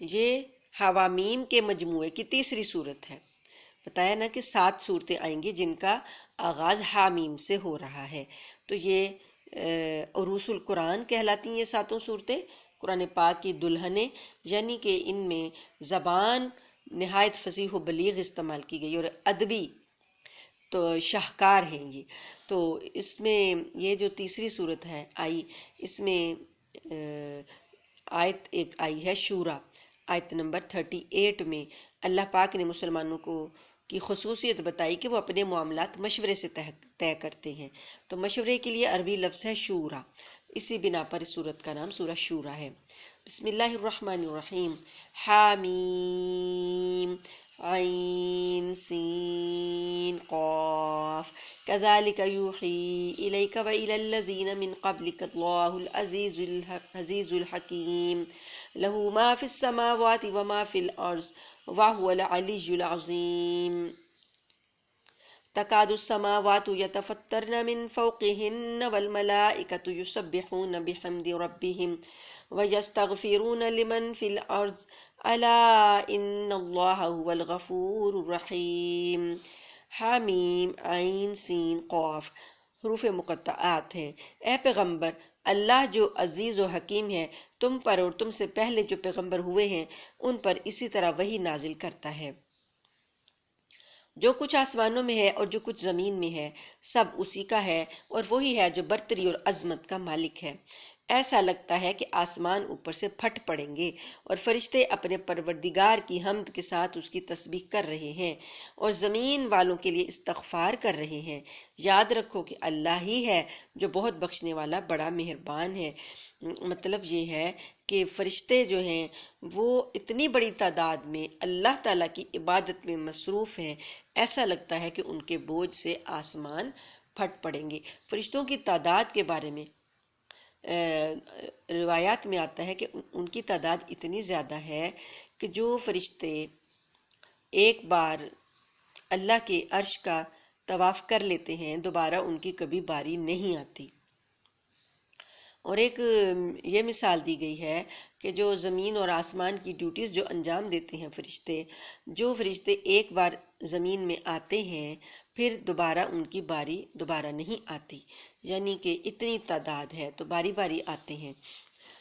یہ حوامیم کے مجموعے کی تیسری صورت ہے. بتایا نا کہ 7 صورتیں آئیں گی جن کا آغاز حامیم سے ہو رہا ہے. تو یہ عروس القرآن کہلاتی ہیں یہ 7 صورتیں، قرآن پاک کی دلہنیں، یعنی کہ ان میں زبان نہایت فصیح و بلیغ استعمال کی گئی اور ادبی تو شاہکار ہیں یہ. تو اس میں یہ جو تیسری صورت ہے آئی، اس میں آیت ایک آئی ہے شورا، آیت نمبر 38 میں اللہ پاک نے مسلمانوں کو کی خصوصیت بتائی کہ وہ اپنے معاملات مشورے سے طے کرتے ہیں. تو مشورے کے لیے عربی لفظ ہے شورا، اسی بنا پر اس صورت کا نام سورہ شورا ہے. بسم اللہ الرحمن الرحیم. حامیم عین سین قاف كذلك يوحي إليك وإلى الذين من قبلك الله العزيز الحكيم له ما في السماوات وما في الأرض وهو العلي العظيم. تكاد السماوات يتفطرن من فوقهن والملائكة يسبحون بحمد ربهم ويستغفرون لمن في الأرض ألا إن الله هو الغفور الرحيم. حامیم عین سین قاف حروف مقطعات ہیں. اے پیغمبر، اللہ جو عزیز و حکیم ہے تم پر اور تم سے پہلے جو پیغمبر ہوئے ہیں ان پر اسی طرح وحی نازل کرتا ہے. جو کچھ آسمانوں میں ہے اور جو کچھ زمین میں ہے سب اسی کا ہے، اور وہی ہے جو برتری اور عظمت کا مالک ہے. ایسا لگتا ہے کہ آسمان اوپر سے پھٹ پڑیں گے اور فرشتے اپنے پروردگار کی حمد کے ساتھ اس کی تسبیح کر رہے ہیں اور زمین والوں کے لیے استغفار کر رہے ہیں. یاد رکھو کہ اللہ ہی ہے جو بہت بخشنے والا بڑا مہربان ہے. مطلب یہ ہے کہ فرشتے جو ہیں وہ اتنی بڑی تعداد میں اللہ تعالیٰ کی عبادت میں مصروف ہیں، ایسا لگتا ہے کہ ان کے بوجھ سے آسمان پھٹ پڑیں گے. فرشتوں کی تعداد کے بارے میں روایات میں آتا ہے کہ ان کی تعداد اتنی زیادہ ہے کہ جو فرشتے ایک بار اللہ کے عرش کا طواف کر لیتے ہیں دوبارہ ان کی کبھی باری نہیں آتی. اور ایک یہ مثال دی گئی ہے کہ جو زمین اور آسمان کی ڈیوٹیز جو انجام دیتے ہیں جو فرشتے ایک بار زمین میں آتے ہیں پھر دوبارہ ان کی باری دوبارہ نہیں آتی، یعنی کہ اتنی تعداد ہے تو باری باری آتے ہیں.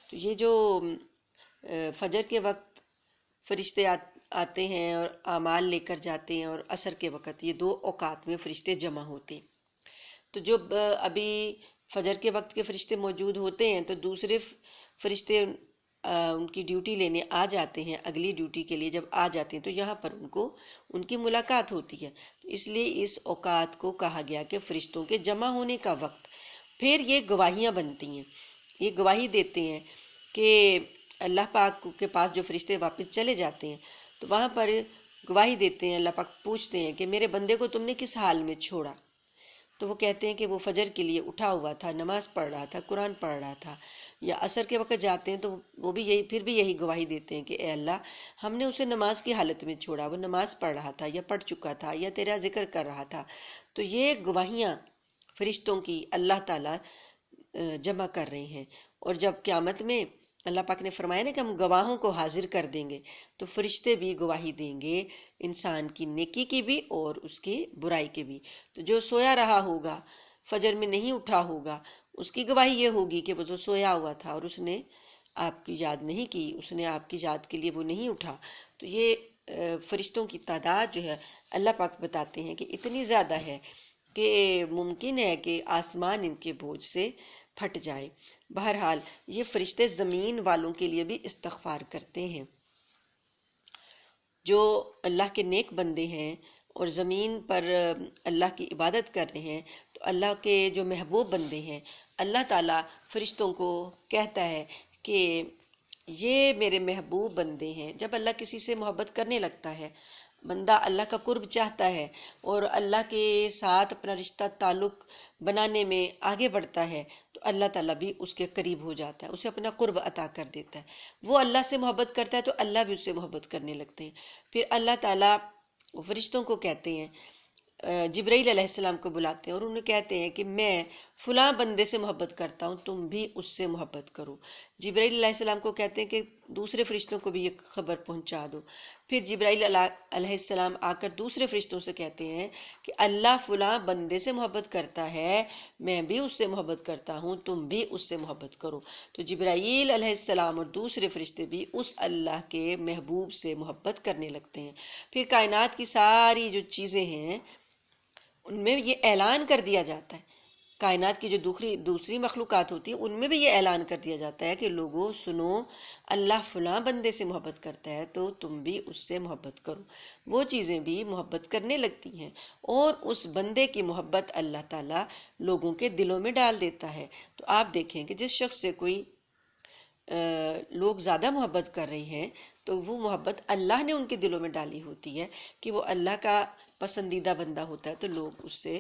تو یہ جو فجر کے وقت فرشتے آتے ہیں اور اعمال لے کر جاتے ہیں، اور عصر کے وقت، یہ 2 اوقات میں فرشتے جمع ہوتے ہیں. تو جب ابھی فجر کے وقت کے فرشتے موجود ہوتے ہیں تو دوسرے فرشتے ان کی ڈیوٹی لینے آ جاتے ہیں، اگلی ڈیوٹی کے لیے جب آ جاتے ہیں تو یہاں پر ان کی ملاقات ہوتی ہے. تو اس لیے اس اوقات کو کہا گیا کہ فرشتوں کے جمع ہونے کا وقت. پھر یہ گواہیاں بنتی ہیں، یہ گواہی دیتے ہیں کہ اللہ پاک کے پاس جو فرشتے واپس چلے جاتے ہیں تو وہاں پر گواہی دیتے ہیں. اللہ پاک پوچھتے ہیں کہ میرے بندے کو تم نے کس حال میں چھوڑا؟ تو وہ کہتے ہیں کہ وہ فجر کے لیے اٹھا ہوا تھا، نماز پڑھ رہا تھا، قرآن پڑھ رہا تھا. یا عصر کے وقت جاتے ہیں تو وہ بھی یہی گواہی دیتے ہیں کہ اے اللہ ہم نے اسے نماز کی حالت میں چھوڑا، وہ نماز پڑھ رہا تھا یا پڑھ چکا تھا یا تیرا ذکر کر رہا تھا. تو یہ گواہیاں فرشتوں کی اللہ تعالیٰ جمع کر رہے ہیں. اور جب قیامت میں اللہ پاک نے فرمایا نا کہ ہم گواہوں کو حاضر کر دیں گے، تو فرشتے بھی گواہی دیں گے انسان کی نیکی کی بھی اور اس کی برائی کی بھی. تو جو سویا رہا ہوگا، فجر میں نہیں اٹھا ہوگا، اس کی گواہی یہ ہوگی کہ وہ تو سویا ہوا تھا اور اس نے آپ کی یاد نہیں کی، اس نے آپ کی یاد کے لیے وہ نہیں اٹھا. تو یہ فرشتوں کی تعداد جو ہے اللہ پاک بتاتے ہیں کہ اتنی زیادہ ہے کہ ممکن ہے کہ آسمان ان کے بوجھ سے پھٹ جائے. بہرحال یہ فرشتے زمین والوں کے لیے بھی استغفار کرتے ہیں. جو اللہ کے نیک بندے ہیں اور زمین پر اللہ کی عبادت کر رہے ہیں تو اللہ کے جو محبوب بندے ہیں، اللہ تعالیٰ فرشتوں کو کہتا ہے کہ یہ میرے محبوب بندے ہیں. جب اللہ کسی سے محبت کرنے لگتا ہے، بندہ اللہ کا قرب چاہتا ہے اور اللہ کے ساتھ اپنا رشتہ تعلق بنانے میں آگے بڑھتا ہے تو اللہ تعالیٰ بھی اس کے قریب ہو جاتا ہے، اسے اپنا قرب عطا کر دیتا ہے. وہ اللہ سے محبت کرتا ہے تو اللہ بھی اس سے محبت کرنے لگتے ہیں. پھر اللہ تعالیٰ فرشتوں کو کہتے ہیں، جبرائیل علیہ السلام کو بلاتے ہیں اور انہیں کہتے ہیں کہ میں فلاں بندے سے محبت کرتا ہوں، تم بھی اس سے محبت کرو. جبرائیل علیہ السلام کو کہتے ہیں کہ دوسرے فرشتوں کو بھی یہ خبر پہنچا دو۔ پھر جبرائیل علیہ السلام آ کر دوسرے فرشتوں سے کہتے ہیں کہ اللہ فلاں بندے سے محبت کرتا ہے، میں بھی اس سے محبت کرتا ہوں، تم بھی اس سے محبت کرو۔ تو جبرائیل علیہ السلام اور دوسرے فرشتے بھی اس اللہ کے محبوب سے محبت کرنے لگتے ہیں۔ پھر کائنات کی ساری جو چیزیں ہیں ان میں یہ اعلان کر دیا جاتا ہے، کائنات کی جو دوسری مخلوقات ہوتی ہیں ان میں بھی یہ اعلان کر دیا جاتا ہے کہ لوگوں سنو، اللہ فلاں بندے سے محبت کرتا ہے تو تم بھی اس سے محبت کرو۔ وہ چیزیں بھی محبت کرنے لگتی ہیں اور اس بندے کی محبت اللہ تعالیٰ لوگوں کے دلوں میں ڈال دیتا ہے۔ تو آپ دیکھیں کہ جس شخص سے کوئی لوگ زیادہ محبت کر رہے ہیں تو وہ محبت اللہ نے ان کے دلوں میں ڈالی ہوتی ہے کہ وہ اللہ کا پسندیدہ بندہ ہوتا ہے، تو لوگ اس سے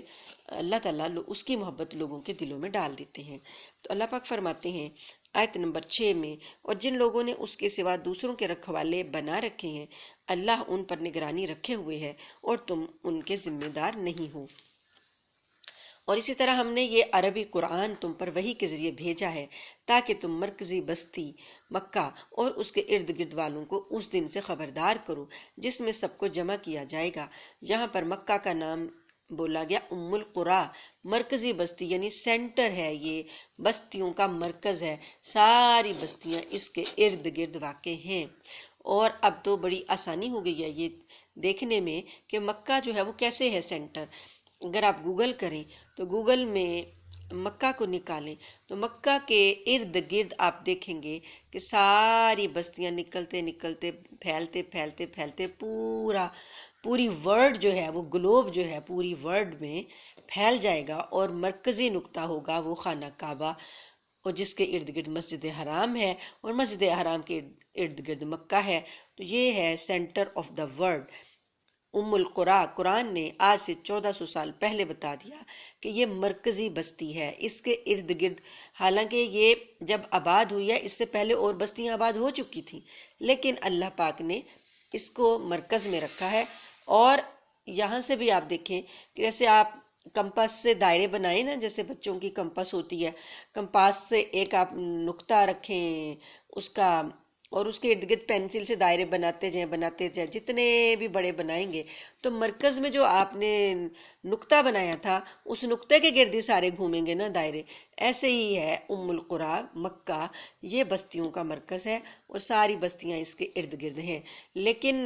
اللہ تعالیٰ اس کی محبت لوگوں کے دلوں میں ڈال دیتے ہیں۔ تو اللہ پاک فرماتے ہیں آیت نمبر 6 میں، اور جن لوگوں نے اس کے سوا دوسروں کے رکھوالے بنا رکھے ہیں اللہ ان پر نگرانی رکھے ہوئے ہے اور تم ان کے ذمہ دار نہیں ہو۔ اور اسی طرح ہم نے یہ عربی قرآن تم پر وحی کے ذریعے بھیجا ہے تاکہ تم مرکزی بستی مکہ اور اس کے ارد گرد والوں کو اس دن سے خبردار کرو جس میں سب کو جمع کیا جائے گا۔ یہاں پر مکہ کا نام بولا گیا ام القریٰ، مرکزی بستی یعنی سینٹر ہے، یہ بستیوں کا مرکز ہے، ساری بستیاں اس کے ارد گرد واقع ہیں۔ اور اب تو بڑی آسانی ہو گئی ہے یہ دیکھنے میں کہ مکہ جو ہے وہ کیسے ہے سینٹر۔ اگر آپ گوگل کریں تو گوگل میں مکہ کو نکالیں تو مکہ کے ارد گرد آپ دیکھیں گے کہ ساری بستیاں نکلتے نکلتے پھیلتے پھیلتے پھیلتے پوری ورلڈ جو ہے وہ گلوب جو ہے پوری ورلڈ میں پھیل جائے گا، اور مرکزی نقطہ ہوگا وہ خانہ کعبہ، اور جس کے ارد گرد مسجد حرام ہے اور مسجد حرام کے ارد گرد مکہ ہے۔ تو یہ ہے سینٹر آف دا ورلڈ۔ ام القریٰ قرآن نے آج سے 1400 سال پہلے بتا دیا کہ یہ مرکزی بستی ہے، اس کے ارد گرد، حالانکہ یہ جب آباد ہوئی ہے اس سے پہلے اور بستیاں آباد ہو چکی تھیں، لیکن اللہ پاک نے اس کو مرکز میں رکھا ہے۔ اور یہاں سے بھی آپ دیکھیں کہ جیسے آپ کمپس سے دائرے بنائیں نا، جیسے بچوں کی کمپس ہوتی ہے، کمپاس سے ایک آپ نقطہ رکھیں اس کا، اور اس کے ارد گرد پینسل سے دائرے بناتے جائیں، جتنے بھی بڑے بنائیں گے تو مرکز میں جو آپ نے نقطہ بنایا تھا اس نقطے کے گرد ہی سارے گھومیں گے نا دائرے۔ ایسے ہی ہے ام القریٰ مکہ، یہ بستیوں کا مرکز ہے اور ساری بستیاں اس کے ارد گرد ہیں۔ لیکن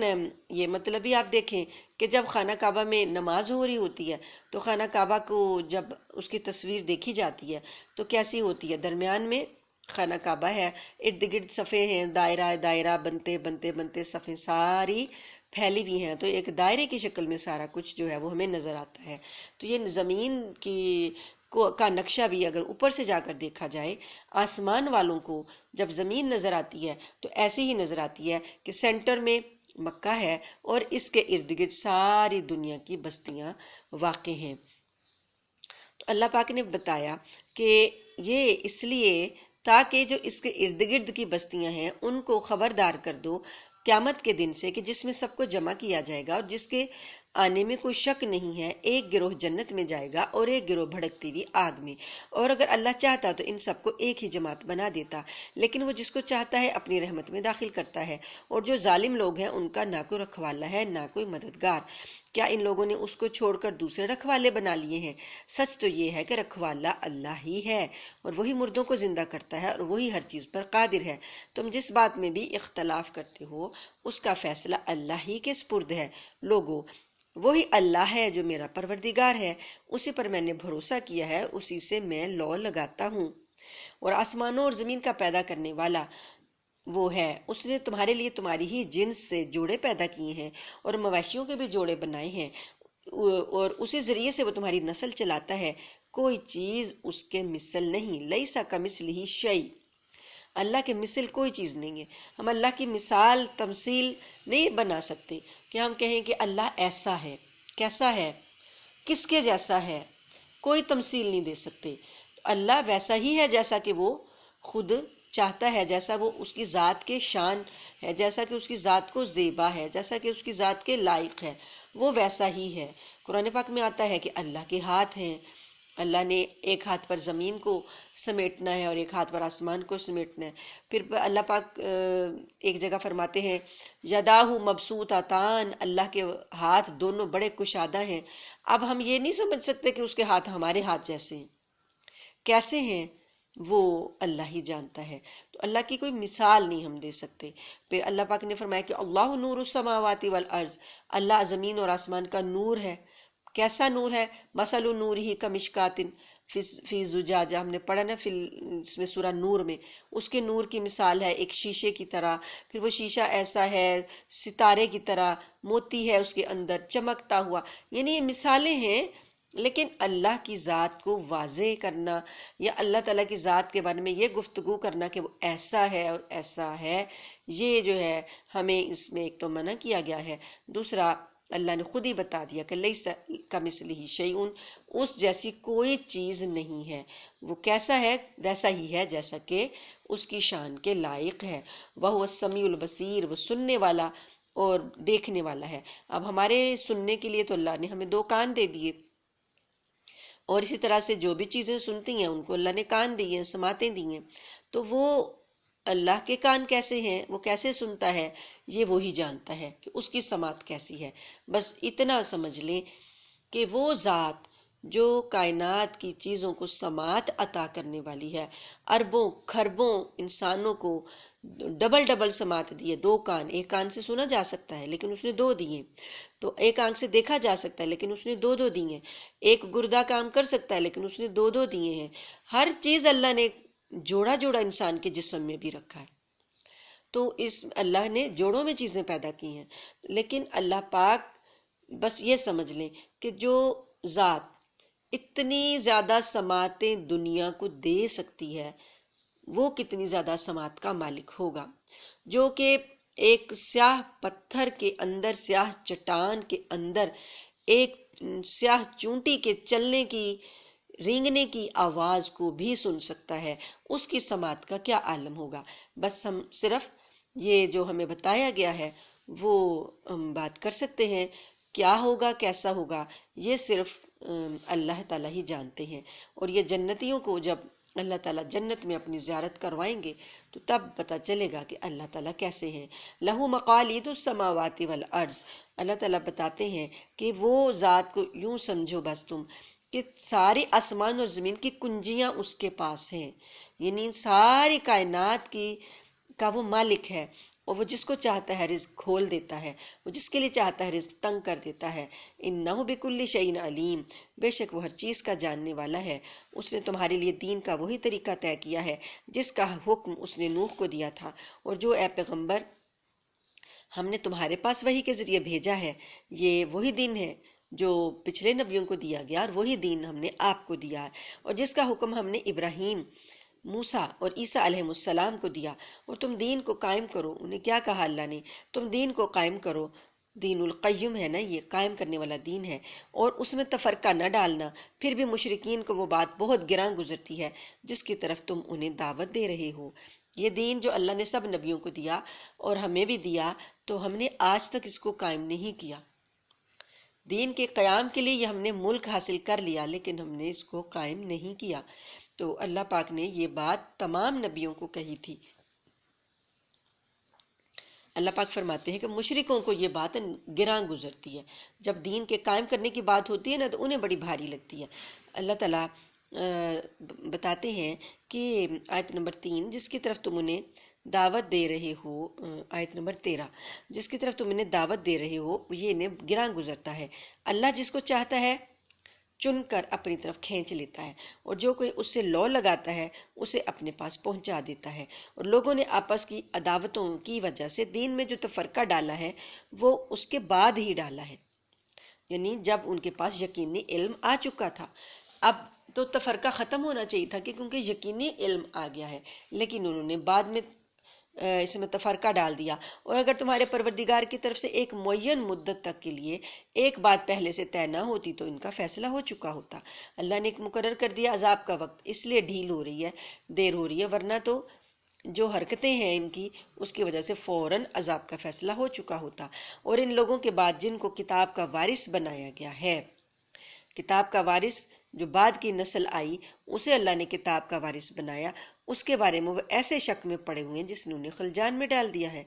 یہ مطلب بھی آپ دیکھیں کہ جب خانہ کعبہ میں نماز ہو رہی ہوتی ہے تو خانہ کعبہ کو جب اس کی تصویر دیکھی جاتی ہے تو کیسی ہوتی ہے، درمیان میں خانہ کعبہ ہے، ارد گرد صفیں ہیں، دائرہ بنتے بنتے بنتے صفیں ساری پھیلی ہوئی ہیں، تو ایک دائرے کی شکل میں سارا کچھ جو ہے وہ ہمیں نظر آتا ہے۔ تو یہ زمین کا نقشہ بھی اگر اوپر سے جا کر دیکھا جائے، آسمان والوں کو جب زمین نظر آتی ہے تو ایسی ہی نظر آتی ہے کہ سینٹر میں مکہ ہے اور اس کے ارد گرد ساری دنیا کی بستیاں واقع ہیں۔ تو اللہ پاک نے بتایا کہ یہ اس لیے تاکہ جو اس کے ارد گرد کی بستیاں ہیں ان کو خبردار کر دو قیامت کے دن سے کہ جس میں سب کو جمع کیا جائے گا اور جس کے آنے میں کوئی شک نہیں ہے، ایک گروہ جنت میں جائے گا اور ایک گروہ بھڑکتی ہوئی آگ میں۔ اور اگر اللہ چاہتا تو ان سب کو ایک ہی جماعت بنا دیتا، لیکن وہ جس کو چاہتا ہے اپنی رحمت میں داخل کرتا ہے، اور جو ظالم لوگ ہیں ان کا نہ کوئی رکھوالا ہے نہ کوئی مددگار۔ کیا ان لوگوں نے اس کو چھوڑ کر دوسرے رکھوالے بنا لیے ہیں؟ سچ تو یہ ہے کہ رکھوالا اللہ ہی ہے، اور وہی مردوں کو زندہ کرتا ہے اور وہی ہر چیز پر قادر ہے۔ تم جس بات میں بھی اختلاف کرتے ہو اس کا فیصلہ اللہ ہی کے سپرد ہے۔ لوگو، وہی اللہ ہے جو میرا پروردگار ہے، اسی پر میں نے بھروسہ کیا ہے، اسی سے میں لو لگاتا ہوں۔ اور آسمانوں اور زمین کا پیدا کرنے والا وہ ہے، اس نے تمہارے لیے تمہاری ہی جنس سے جوڑے پیدا کیے ہیں اور مویشیوں کے بھی جوڑے بنائے ہیں، اور اسی ذریعے سے وہ تمہاری نسل چلاتا ہے، کوئی چیز اس کے مثل نہیں، لیسا کمثلہ شیء، اللہ کے مثل کوئی چیز نہیں ہے۔ ہم اللہ کی مثال تمثیل نہیں بنا سکتے کہ ہم کہیں کہ اللہ ایسا ہے، کیسا ہے، کس کے جیسا ہے، کوئی تمثیل نہیں دے سکتے۔ اللہ ویسا ہی ہے جیسا کہ وہ خود چاہتا ہے، جیسا وہ اس کی ذات کے شان ہے، جیسا کہ اس کی ذات کو زیبا ہے، جیسا کہ اس کی ذات کے لائق ہے، وہ ویسا ہی ہے۔ قرآن پاک میں آتا ہے کہ اللہ کے ہاتھ ہیں، اللہ نے ایک ہاتھ پر زمین کو سمیٹنا ہے اور ایک ہاتھ پر آسمان کو سمیٹنا ہے. پھر اللہ پاک ایک جگہ فرماتے ہیں یداہ مبسوطتان، اللہ کے ہاتھ دونوں بڑے کشادہ ہیں. اب ہم یہ نہیں سمجھ سکتے کہ اس کے ہاتھ ہمارے ہاتھ جیسے ہیں. کیسے ہیں وہ اللہ ہی جانتا ہے. تو اللہ کی کوئی مثال نہیں ہم دے سکتے. پھر اللہ پاک نے فرمایا کہ اللہ نور السماوات والارض، اللہ زمین اور آسمان کا نور ہے. کیسا نور ہے؟ مثل نورہ کمشکات فی زجاجہ، ہم نے پڑھا نا اس میں سورہ نور میں، اس کے نور کی مثال ہے ایک شیشے کی طرح. پھر وہ شیشہ ایسا ہے ستارے کی طرح، موتی ہے اس کے اندر چمکتا ہوا. یعنی یہ مثالیں ہیں، لیکن اللہ کی ذات کو واضح کرنا یا اللہ تعالیٰ کی ذات کے بارے میں یہ گفتگو کرنا کہ وہ ایسا ہے اور ایسا ہے، یہ جو ہے ہمیں اس میں ایک تو منع کیا گیا ہے. دوسرا اللہ نے خود ہی بتا دیا کہ لیس کمثلہ شیء، اس جیسی کوئی چیز نہیں ہے. وہ کیسا ہے؟ ویسا ہی ہے جیسا کہ اس کی شان کے لائق ہے. وہو السمیع البصیر، وہ سننے والا اور دیکھنے والا ہے. اب ہمارے سننے کے لیے تو اللہ نے ہمیں 2 کان دے دیے، اور اسی طرح سے جو بھی چیزیں سنتی ہیں ان کو اللہ نے کان دیے ہیں، سماعتیں دی ہیں. تو وہ اللہ کے کان کیسے ہیں، وہ کیسے سنتا ہے، یہ وہی جانتا ہے کہ اس کی سماعت کیسی ہے. بس اتنا سمجھ لیں کہ وہ ذات جو کائنات کی چیزوں کو سماعت عطا کرنے والی ہے، اربوں کھربوں انسانوں کو ڈبل ڈبل سماعت دی ہے. 2 کان، ایک کان سے سنا جا سکتا ہے لیکن اس نے 2 دیے. تو ایک آنکھ سے دیکھا جا سکتا ہے لیکن اس نے 2 دیے. ایک گردہ کام کر سکتا ہے لیکن اس نے 2 دیے ہیں. ہر چیز اللہ نے جوڑا جوڑا انسان کے جسم میں بھی رکھا ہے. تو اس اللہ نے جوڑوں میں چیزیں پیدا کی ہیں. لیکن اللہ پاک بس یہ سمجھ لیں کہ جو ذات اتنی زیادہ سماعتیں دنیا کو دے سکتی ہے، وہ کتنی زیادہ سماعت کا مالک ہوگا. جو کہ ایک سیاہ پتھر کے اندر، سیاہ چٹان کے اندر ایک سیاہ چونٹی کے چلنے کی، رینگنے کی آواز کو بھی سن سکتا ہے، اس کی سماعت کا کیا عالم ہوگا. بس ہم صرف یہ جو ہمیں بتایا گیا ہے وہ ہم بات کر سکتے ہیں. کیا ہوگا، کیسا ہوگا، یہ صرف اللہ تعالیٰ ہی جانتے ہیں. اور یہ جنتیوں کو جب اللہ تعالیٰ جنت میں اپنی زیارت کروائیں گے تو تب پتہ چلے گا کہ اللہ تعالیٰ کیسے ہیں. لہو مقالید السماوات والارض، اللہ تعالیٰ بتاتے ہیں کہ وہ ذات کو یوں سمجھو بس تم کہ سارے آسمان اور زمین کی کنجیاں اس کے پاس ہیں. یعنی ساری کائنات کا وہ مالک ہے، اور وہ جس کو چاہتا ہے رزق کھول دیتا ہے، وہ جس کے لیے چاہتا ہے رزق تنگ کر دیتا ہے. انہ بکل شیء علیم، بے شک وہ ہر چیز کا جاننے والا ہے. اس نے تمہارے لیے دین کا وہی طریقہ طے کیا ہے جس کا حکم اس نے نوح کو دیا تھا، اور جو اے پیغمبر ہم نے تمہارے پاس وحی کے ذریعے بھیجا ہے، یہ وہی دین ہے جو پچھلے نبیوں کو دیا گیا، اور وہی دین ہم نے آپ کو دیا ہے. اور جس کا حکم ہم نے ابراہیم، موسیٰ اور عیسیٰ علیہ السلام کو دیا، اور تم دین کو قائم کرو. انہیں کیا کہا اللہ نے؟ تم دین کو قائم کرو. دین القیم ہے نا، یہ قائم کرنے والا دین ہے، اور اس میں تفرقہ نہ ڈالنا. پھر بھی مشرکین کو وہ بات بہت گراں گزرتی ہے جس کی طرف تم انہیں دعوت دے رہے ہو. یہ دین جو اللہ نے سب نبیوں کو دیا اور ہمیں بھی دیا، تو ہم نے آج تک اس کو قائم نہیں کیا. دین کے قیام کے لیے یہ ہم نے ملک حاصل کر لیا، لیکن ہم نے اس کو قائم نہیں کیا. تو اللہ پاک نے یہ بات تمام نبیوں کو کہی تھی. اللہ پاک فرماتے ہیں کہ مشرکوں کو یہ بات گراں گزرتی ہے. جب دین کے قائم کرنے کی بات ہوتی ہے نا تو انہیں بڑی بھاری لگتی ہے. اللہ تعالیٰ بتاتے ہیں کہ آیت نمبر 3، جس کی طرف تم انہیں دعوت دے رہے ہو، آیت نمبر 13، جس کی طرف تم انہیں دعوت دے رہے ہو یہ انہیں گراں گزرتا ہے. اللہ جس کو چاہتا ہے چن کر اپنی طرف کھینچ لیتا ہے، اور جو کوئی اس سے لو لگاتا ہے اسے اپنے پاس پہنچا دیتا ہے. اور لوگوں نے آپس کی عداوتوں کی وجہ سے دین میں جو تفرقہ ڈالا ہے وہ اس کے بعد ہی ڈالا ہے. یعنی جب ان کے پاس یقینی علم آ چکا تھا. اب تو تفرقہ ختم ہونا چاہیے تھا کہ کیونکہ یقینی علم آ گیا ہے، لیکن انہوں نے بعد میں اس میں تفرقہ ڈال دیا. اور اگر تمہارے پروردگار کی طرف سے ایک معین مدت تک کے لیے ایک بات پہلے سے طے نہ ہوتی تو ان کا فیصلہ ہو چکا ہوتا. اللہ نے ایک مقرر کر دیا عذاب کا وقت، اس لیے ڈھیل ہو رہی ہے، دیر ہو رہی ہے، ورنہ تو جو حرکتیں ہیں ان کی اس کی وجہ سے فوراً عذاب کا فیصلہ ہو چکا ہوتا. اور ان لوگوں کے بعد جن کو کتاب کا وارث بنایا گیا ہے، کتاب کا وارث جو بعد کی نسل آئی اسے اللہ نے کتاب کا وارث بنایا، اس کے بارے میں وہ ایسے شک میں پڑے ہوئے ہیں جس نے انہیں خلجان میں ڈال دیا ہے۔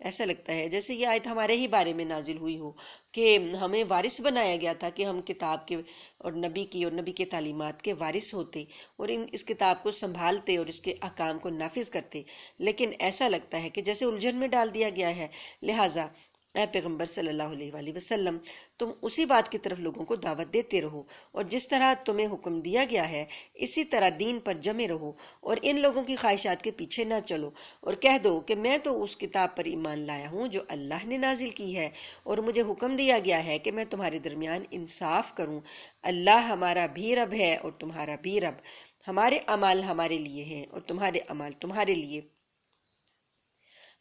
ایسا لگتا ہے جیسے یہ آیت ہمارے ہی بارے میں نازل ہوئی ہو کہ ہمیں وارث بنایا گیا تھا کہ ہم کتاب کے اور نبی کے تعلیمات کے وارث ہوتے اور اس کتاب کو سنبھالتے اور اس کے احکام کو نافذ کرتے، لیکن ایسا لگتا ہے کہ جیسے الجھن میں ڈال دیا گیا ہے۔ لہٰذا اے پیغمبر صلی اللہ علیہ وآلہ وسلم، تم اسی بات کی طرف لوگوں کو دعوت دیتے رہو، اور جس طرح تمہیں حکم دیا گیا ہے اسی طرح دین پر جمے رہو، اور ان لوگوں کی خواہشات کے پیچھے نہ چلو، اور کہہ دو کہ میں تو اس کتاب پر ایمان لایا ہوں جو اللہ نے نازل کی ہے، اور مجھے حکم دیا گیا ہے کہ میں تمہارے درمیان انصاف کروں۔ اللہ ہمارا بھی رب ہے اور تمہارا بھی رب، ہمارے اعمال ہمارے لیے ہیں اور تمہارے اعمال تمہارے لیے،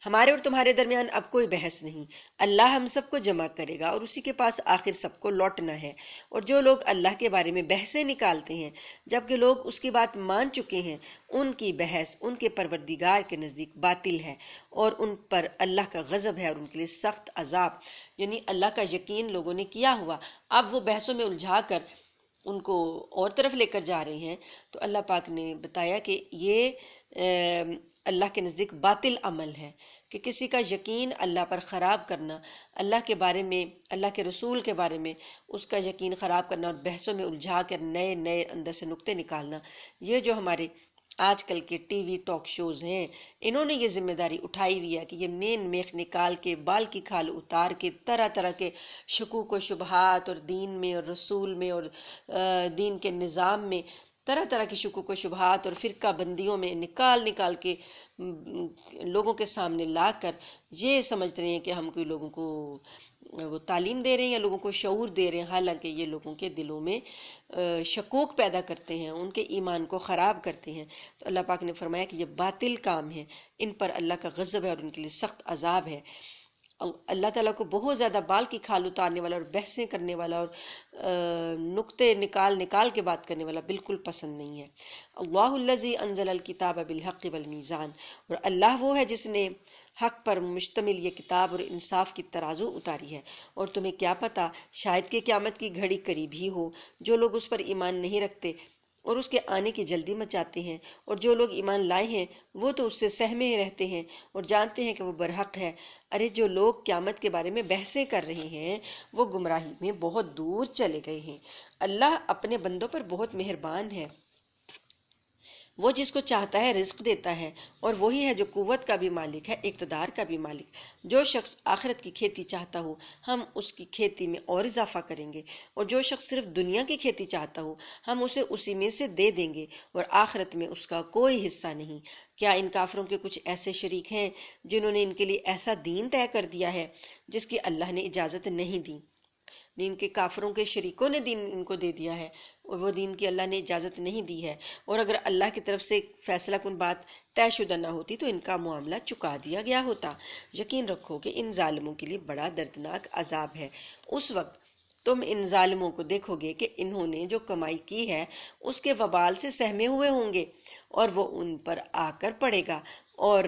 ہمارے اور تمہارے درمیان اب کوئی بحث نہیں۔ اللہ ہم سب کو جمع کرے گا اور اسی کے پاس آخر سب کو لوٹنا ہے۔ اور جو لوگ اللہ کے بارے میں بحثیں نکالتے ہیں جبکہ لوگ اس کی بات مان چکے ہیں، ان کی بحث ان کے پروردگار کے نزدیک باطل ہے، اور ان پر اللہ کا غضب ہے اور ان کے لیے سخت عذاب۔ یعنی اللہ کا یقین لوگوں نے کیا ہوا، اب وہ بحثوں میں الجھا کر ان کو اور طرف لے کر جا رہے ہیں۔ تو اللہ پاک نے بتایا کہ یہ اللہ کے نزدیک باطل عمل ہے کہ کسی کا یقین اللہ پر خراب کرنا، اللہ کے بارے میں، اللہ کے رسول کے بارے میں اس کا یقین خراب کرنا اور بحثوں میں الجھا کر نئے نئے اندر سے نکتے نکالنا۔ یہ جو ہمارے آج کل کے ٹی وی ٹاک شوز ہیں، انہوں نے یہ ذمہ داری اٹھائی ہوئی ہے کہ یہ مین میخ نکال کے، بال کی کھال اتار کے، طرح طرح کے شکوک و شبہات اور دین میں اور رسول میں اور دین کے نظام میں طرح طرح کی شکوک و شبہات اور فرقہ بندیوں میں نکال نکال کے لوگوں کے سامنے لا کر یہ سمجھ رہے ہیں کہ ہم کوئی لوگوں کو وہ تعلیم دے رہے ہیں یا لوگوں کو شعور دے رہے ہیں، حالانکہ یہ لوگوں کے دلوں میں شکوک پیدا کرتے ہیں، ان کے ایمان کو خراب کرتے ہیں۔ تو اللہ پاک نے فرمایا کہ یہ باطل کام ہے، ان پر اللہ کا غضب ہے اور ان کے لیے سخت عذاب ہے۔ اللہ تعالیٰ کو بہت زیادہ بال کی کھال اتارنے والا اور بحثیں کرنے والا اور نکتے نکال نکال کے بات کرنے والا بالکل پسند نہیں ہے۔ اللہ الذی انزل الکتاب بالحق والمیزان، اور اللہ وہ ہے جس نے حق پر مشتمل یہ کتاب اور انصاف کی ترازو اتاری ہے۔ اور تمہیں کیا پتہ، شاید کہ قیامت کی گھڑی قریب ہی ہو۔ جو لوگ اس پر ایمان نہیں رکھتے اور اس کے آنے کی جلدی مچاتے ہیں، اور جو لوگ ایمان لائے ہیں وہ تو اس سے سہمے رہتے ہیں اور جانتے ہیں کہ وہ برحق ہے۔ ارے جو لوگ قیامت کے بارے میں بحثیں کر رہے ہیں وہ گمراہی میں بہت دور چلے گئے ہیں۔ اللہ اپنے بندوں پر بہت مہربان ہے، وہ جس کو چاہتا ہے رزق دیتا ہے، اور وہی ہے جو قوت کا بھی مالک ہے، اقتدار کا بھی مالک۔ جو شخص آخرت کی کھیتی چاہتا ہو ہم اس کی کھیتی میں اور اضافہ کریں گے، اور جو شخص صرف دنیا کی کھیتی چاہتا ہو ہم اسے اسی میں سے دے دیں گے، اور آخرت میں اس کا کوئی حصہ نہیں۔ کیا ان کافروں کے کچھ ایسے شریک ہیں جنہوں نے ان کے لیے ایسا دین طے کر دیا ہے جس کی اللہ نے اجازت نہیں دی؟ ان کے کافروں کے شریکوں نے دین ان کو دے دیا ہے اور وہ دین کی اللہ نے اجازت نہیں دی ہے، اور اگر اللہ کی طرف سے فیصلہ کن بات طے شدہ نہ ہوتی تو ان کا معاملہ چکا دیا گیا ہوتا۔ یقین رکھو کہ ان ظالموں کے لیے بڑا دردناک عذاب ہے۔ اس وقت تم ان ظالموں کو دیکھو گے کہ انہوں نے جو کمائی کی ہے اس کے وبال سے سہمے ہوئے ہوں گے اور وہ ان پر آ کر پڑے گا، اور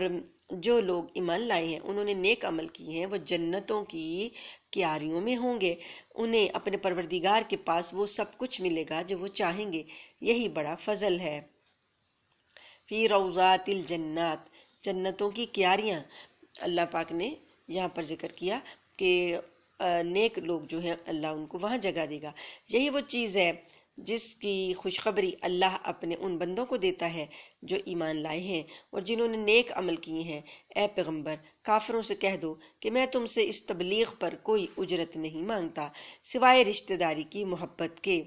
جو لوگ ایمان لائے ہیں انہوں نے نیک عمل کیے ہیں وہ جنتوں کی کیاریوں میں ہوں گے، انہیں اپنے پروردگار کے پاس وہ سب کچھ ملے گا جو وہ چاہیں گے، یہی بڑا فضل ہے۔ فی روضات الجنات، جنتوں کی کیاریاں۔ اللہ پاک نے یہاں پر ذکر کیا کہ نیک لوگ جو ہیں اللہ ان کو وہاں جگہ دے گا۔ یہی وہ چیز ہے جس کی خوشخبری اللہ اپنے ان بندوں کو دیتا ہے جو ایمان لائے ہیں اور جنہوں نے نیک عمل کیے ہیں۔ اے پیغمبر کافروں سے کہہ دو کہ میں تم سے اس تبلیغ پر کوئی اجرت نہیں مانگتا سوائے رشتہ داری کی محبت کے،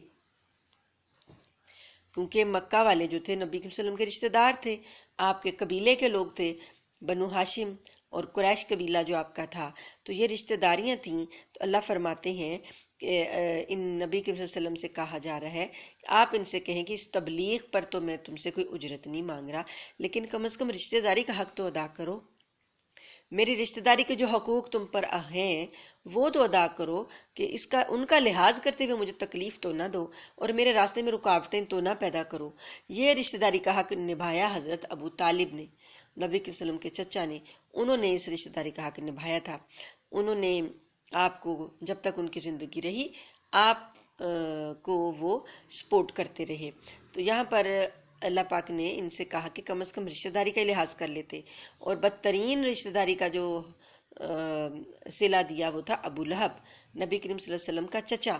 کیونکہ مکہ والے جو تھے نبی صلی اللہ علیہ وسلم کے رشتہ دار تھے، آپ کے قبیلے کے لوگ تھے، بنو ہاشم اور قریش قبیلہ جو آپ کا تھا، تو یہ رشتہ داریاں تھیں۔ تو اللہ فرماتے ہیں کہ ان نبی صلی اللہ علیہ وسلم سے کہا جا رہا ہے کہ آپ ان سے کہیں کہ اس تبلیغ پر تو میں تم سے کوئی اجرت نہیں مانگ رہا، لیکن کم از کم رشتہ داری کا حق تو ادا کرو، میری رشتہ داری کے جو حقوق تم پر ہیں وہ تو ادا کرو، کہ اس کا ان کا لحاظ کرتے ہوئے مجھے تکلیف تو نہ دو اور میرے راستے میں رکاوٹیں تو نہ پیدا کرو۔ یہ رشتہ داری کا حق نبھایا حضرت ابو طالب نے، نبی صلی اللہ علیہ وسلم کے چچا نے، انہوں نے اس رشتہ داری کا حق نبھایا تھا۔ انہوں نے آپ کو جب تک ان کی زندگی رہی آپ کو وہ سپورٹ کرتے رہے۔ تو یہاں پر اللہ پاک نے ان سے کہا کہ کم از کم رشتہ داری کا لحاظ کر لیتے، اور بدترین رشتہ داری کا جو صلہ دیا وہ تھا ابو لہب، نبی کریم صلی اللہ علیہ وسلم کا چچا،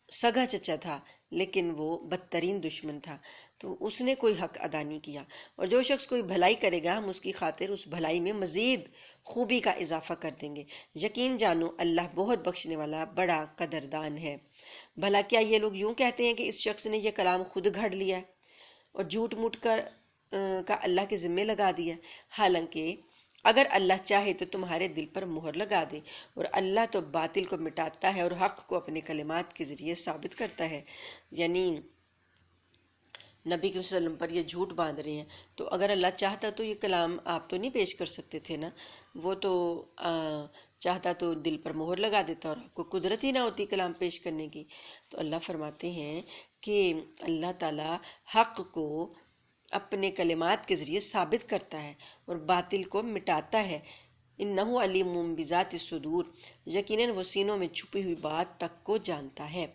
سگا چچا تھا، لیکن وہ بدترین دشمن تھا، تو اس نے کوئی حق ادا نہیں کیا۔ اور جو شخص کوئی بھلائی کرے گا ہم اس کی خاطر اس بھلائی میں مزید خوبی کا اضافہ کر دیں گے۔ یقین جانو اللہ بہت بخشنے والا بڑا قدردان ہے۔ بھلا کیا یہ لوگ یوں کہتے ہیں کہ اس شخص نے یہ کلام خود گھڑ لیا ہے اور جھوٹ موٹ کا اللہ کے ذمے لگا دیا، حالانکہ اگر اللہ چاہے تو تمہارے دل پر مہر لگا دے، اور اللہ تو باطل کو مٹاتا ہے اور حق کو اپنے کلمات کے ذریعے ثابت کرتا ہے۔ یعنی نبی کے وسلم پر یہ جھوٹ باندھ رہے ہیں، تو اگر اللہ چاہتا تو یہ کلام آپ تو نہیں پیش کر سکتے تھے نا، وہ تو چاہتا تو دل پر مہر لگا دیتا اور آپ کو قدرت ہی نہ ہوتی کلام پیش کرنے کی۔ تو اللہ فرماتے ہیں کہ اللہ تعالیٰ حق کو اپنے کلمات کے ذریعے ثابت کرتا ہے اور باطل کو مٹاتا ہے۔ انہ علیم بذات الصدور، یقیناً وہ سینوں میں چھپی ہوئی بات تک کو جانتا ہے،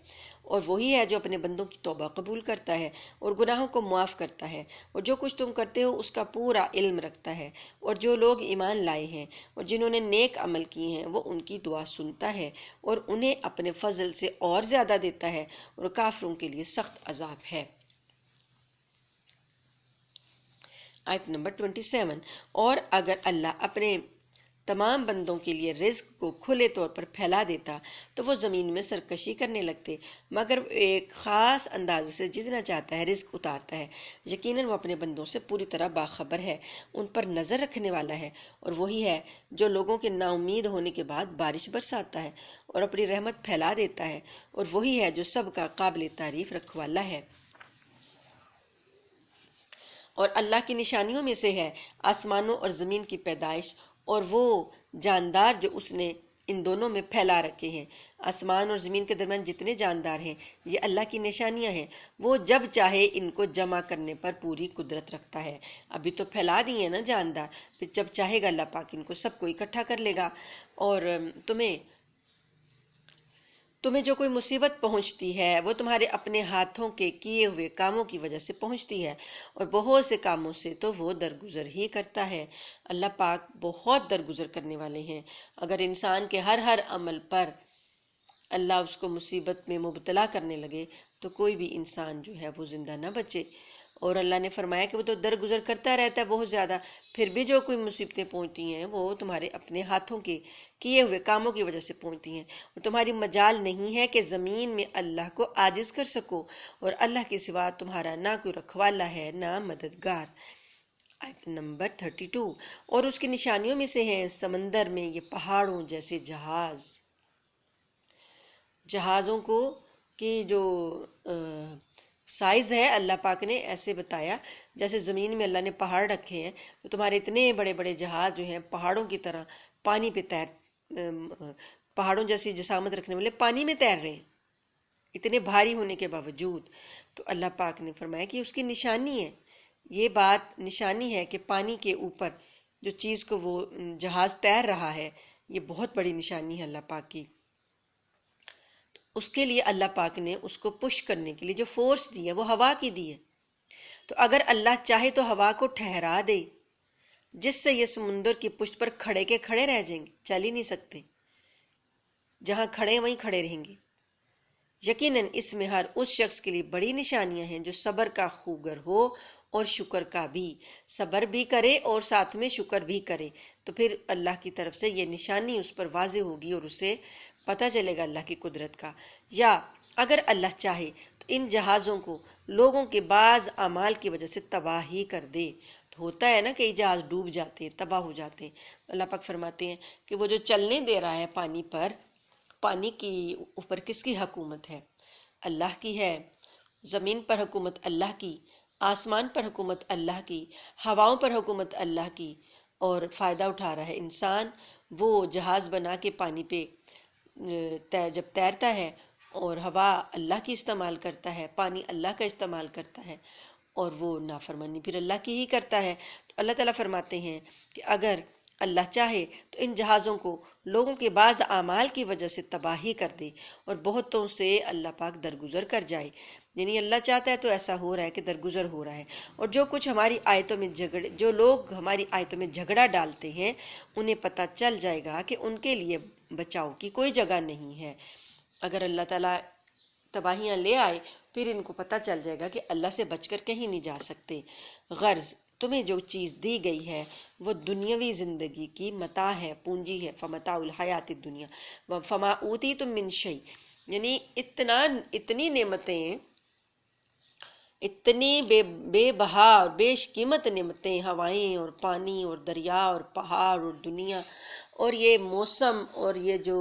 اور وہی ہے جو اپنے بندوں کی توبہ قبول کرتا ہے اور گناہوں کو معاف کرتا ہے، اور جو کچھ تم کرتے ہو اس کا پورا علم رکھتا ہے۔ اور جو لوگ ایمان لائے ہیں اور جنہوں نے نیک عمل کیے ہیں وہ ان کی دعا سنتا ہے اور انہیں اپنے فضل سے اور زیادہ دیتا ہے، اور کافروں کے لیے سخت عذاب ہے۔ آیت نمبر 27، اور اگر اللہ اپنے تمام بندوں کے لیے رزق کو کھلے طور پر پھیلا دیتا تو وہ زمین میں سرکشی کرنے لگتے، مگر وہ ایک خاص انداز سے جتنا چاہتا ہے رزق اتارتا ہے۔ یقیناً وہ اپنے بندوں سے پوری طرح باخبر ہے، ان پر نظر رکھنے والا ہے، اور وہی ہے جو لوگوں کے نا امید ہونے کے بعد بارش برساتا ہے اور اپنی رحمت پھیلا دیتا ہے، اور وہی ہے جو سب کا قابل تعریف رکھوالا ہے۔ اور اللہ کی نشانیوں میں سے ہے آسمانوں اور زمین کی پیدائش اور وہ جاندار جو اس نے ان دونوں میں پھیلا رکھے ہیں۔ آسمان اور زمین کے درمیان جتنے جاندار ہیں یہ اللہ کی نشانیاں ہیں، وہ جب چاہے ان کو جمع کرنے پر پوری قدرت رکھتا ہے۔ ابھی تو پھیلا دیے ہیں نا جاندار، پھر جب چاہے گا اللہ پاک ان کو سب کو اکٹھا کر لے گا۔ اور تمہیں جو کوئی مصیبت پہنچتی ہے وہ تمہارے اپنے ہاتھوں کے کیے ہوئے کاموں کی وجہ سے پہنچتی ہے، اور بہت سے کاموں سے تو وہ درگزر ہی کرتا ہے۔ اللہ پاک بہت درگزر کرنے والے ہیں۔ اگر انسان کے ہر عمل پر اللہ اس کو مصیبت میں مبتلا کرنے لگے تو کوئی بھی انسان جو ہے وہ زندہ نہ بچے۔ اور اللہ نے فرمایا کہ وہ تو درگزر کرتا رہتا ہے بہت زیادہ، پھر بھی جو کوئی مصیبتیں پہنچتی ہیں وہ تمہارے اپنے ہاتھوں کے کیے ہوئے کاموں کی وجہ سے پہنچتی ہیں، اور تمہاری مجال نہیں ہے کہ زمین میں اللہ کو عاجز کر سکو، اور اللہ کے سوا تمہارا نہ کوئی رکھوالا ہے نہ مددگار۔ آیت نمبر 32، اور اس کی نشانیوں میں سے ہیں سمندر میں یہ پہاڑوں جیسے جہازوں کو کی جو سائز ہے اللہ پاک نے ایسے بتایا جیسے زمین میں اللہ نے پہاڑ رکھے ہیں، تو تمہارے اتنے بڑے بڑے جہاز جو ہیں پہاڑوں کی طرح پانی پہ پہاڑوں جیسی جسامت رکھنے والے پانی میں تیر رہے ہیں اتنے بھاری ہونے کے باوجود۔ تو اللہ پاک نے فرمایا کہ اس کی نشانی ہے، یہ بات نشانی ہے کہ پانی کے اوپر جو چیز کو وہ جہاز تیر رہا ہے یہ بہت بڑی نشانی ہے اللہ پاک کی۔ اس کے لیے اللہ پاک نے اس کو پش کرنے کے لیے جو فورس دی ہے وہ ہوا کی دی ہے، تو اگر اللہ چاہے تو ہوا کو ٹھہرا دے جس سے یہ سمندر کی پشت پر کھڑے کے کھڑے رہ جائیں گے، چل ہی نہیں سکتے، جہاں کھڑے وہیں کھڑے رہیں گے۔ یقیناً اس میں ہر اس شخص کے لیے بڑی نشانیاں ہیں جو صبر کا خوگر ہو اور شکر کا بھی، صبر بھی کرے اور ساتھ میں شکر بھی کرے، تو پھر اللہ کی طرف سے یہ نشانی اس پر واضح ہوگی اور اسے پتہ چلے گا اللہ کی قدرت کا۔ یا اگر اللہ چاہے تو ان جہازوں کو لوگوں کے بعض اعمال کی وجہ سے تباہ ہی کر دے۔ تو ہوتا ہے نا کئی جہاز ڈوب جاتے ہیں، تباہ ہو جاتے ہیں، اللہ پاک فرماتے ہیں کہ وہ جو چلنے دے رہا ہے پانی پر، پانی کی اوپر کس کی حکومت ہے؟ اللہ کی ہے۔ زمین پر حکومت اللہ کی، آسمان پر حکومت اللہ کی، ہواؤں پر حکومت اللہ کی، اور فائدہ اٹھا رہا ہے انسان۔ وہ جہاز بنا کے پانی پہ جب تیرتا ہے اور ہوا اللہ کی استعمال کرتا ہے، پانی اللہ کا استعمال کرتا ہے، اور وہ نافرمانی پھر اللہ کی ہی کرتا ہے۔ تو اللہ تعالیٰ فرماتے ہیں کہ اگر اللہ چاہے تو ان جہازوں کو لوگوں کے بعض اعمال کی وجہ سے تباہی کر دے اور بہتوں سے اللہ پاک درگزر کر جائے. یعنی اللہ چاہتا ہے تو ایسا ہو رہا ہے کہ درگزر ہو رہا ہے. اور جو کچھ ہماری آیتوں میں جو لوگ ہماری آیتوں میں جھگڑا ڈالتے ہیں انہیں پتہ چل جائے گا کہ ان کے لیے بچاؤ کی کوئی جگہ نہیں ہے. اگر اللہ تعالیٰ تباہیاں لے آئے پھر ان کو پتہ چل جائے گا کہ اللہ سے بچ کر کہیں نہیں جا سکتے. غرض تمہیں جو چیز دی گئی ہے وہ دنیاوی زندگی کی متاع ہے، پونجی ہے. فمتاع الحیات الدنیا فما اوتیتم من شیء، یعنی اتنی نعمتیں، اتنی بے بہا اور بیش قیمت نعمتیں، ہوائیں اور پانی اور دریا اور پہاڑ اور دنیا اور یہ موسم اور یہ جو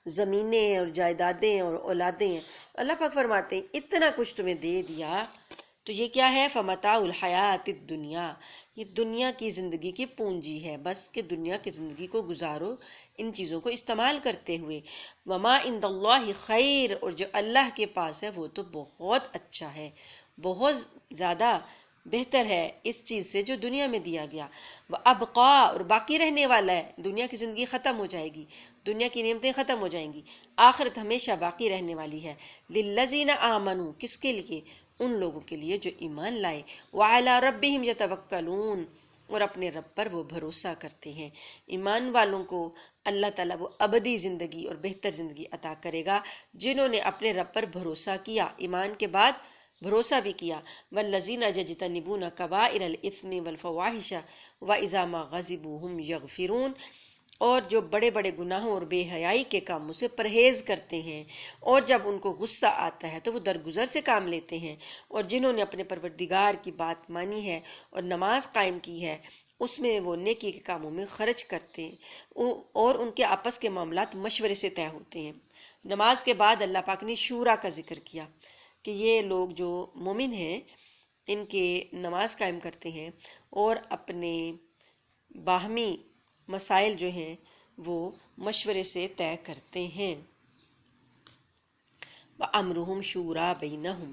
زمینیں اور جائیدادیں اور اولادیں ہیں. اللہ پاک فرماتے ہیں اتنا کچھ تمہیں دے دیا تو یہ کیا ہے؟ فمتاع الحیات الدنیا، یہ دنیا کی زندگی کی پونجی ہے، بس کہ دنیا کی زندگی کو گزارو ان چیزوں کو استعمال کرتے ہوئے. وما عند اللہ خیر، اور جو اللہ کے پاس ہے وہ تو بہت اچھا ہے، بہت زیادہ بہتر ہے اس چیز سے جو دنیا میں دیا گیا. وابقا، اور باقی رہنے والا ہے. دنیا کی زندگی ختم ہو جائے گی، دنیا کی نعمتیں ختم ہو جائیں گی، آخرت ہمیشہ باقی رہنے والی ہے. للذین آمنوا، کس کے لیے؟ ان لوگوں کے لیے جو ایمان لائے. وعلی ربہم یتوکلون، اور اپنے رب پر وہ بھروسہ کرتے ہیں. ایمان والوں کو اللہ تعالیٰ وہ ابدی زندگی اور بہتر زندگی عطا کرے گا جنہوں نے اپنے رب پر بھروسہ کیا، ایمان کے بعد بھروسہ بھی کیا. والذین یجتنبون کبائر الاثم والفواحش واذا ما غضبوا هم یغفرون، اور جو بڑے بڑے گناہوں اور بے حیائی کے کاموں سے پرہیز کرتے ہیں اور جب ان کو غصہ آتا ہے تو وہ درگزر سے کام لیتے ہیں. اور جنہوں نے اپنے پروردگار کی بات مانی ہے اور نماز قائم کی ہے اس میں وہ نیکی کے کاموں میں خرچ کرتے ہیں اور ان کے آپس کے معاملات مشورے سے طے ہوتے ہیں. نماز کے بعد اللہ پاک نے شورا کا ذکر کیا کہ یہ لوگ جو مومن ہیں ان کے نماز قائم کرتے ہیں اور اپنے باہمی مسائل جو ہیں وہ مشورے سے طے کرتے ہیں. وَأَمْرُهُمْ شُورَى بَيْنَهُمْ،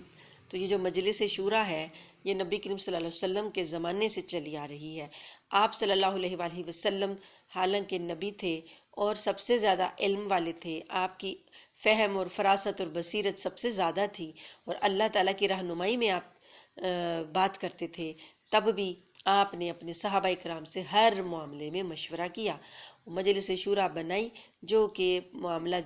تو یہ جو مجلس شورا ہے یہ نبی کریم صلی اللہ علیہ وسلم کے زمانے سے چلی آ رہی ہے. آپ صلی اللہ علیہ وآلہ وسلم حالانکہ نبی تھے اور سب سے زیادہ علم والے تھے، آپ کی فہم اور فراست اور بصیرت سب سے زیادہ تھی اور اللہ تعالیٰ کی رہنمائی میں آپ بات کرتے تھے، تب بھی آپ نے اپنے صحابہ کرام سے ہر معاملے میں مشورہ کیا. مجلس شورا بنائی جو کہ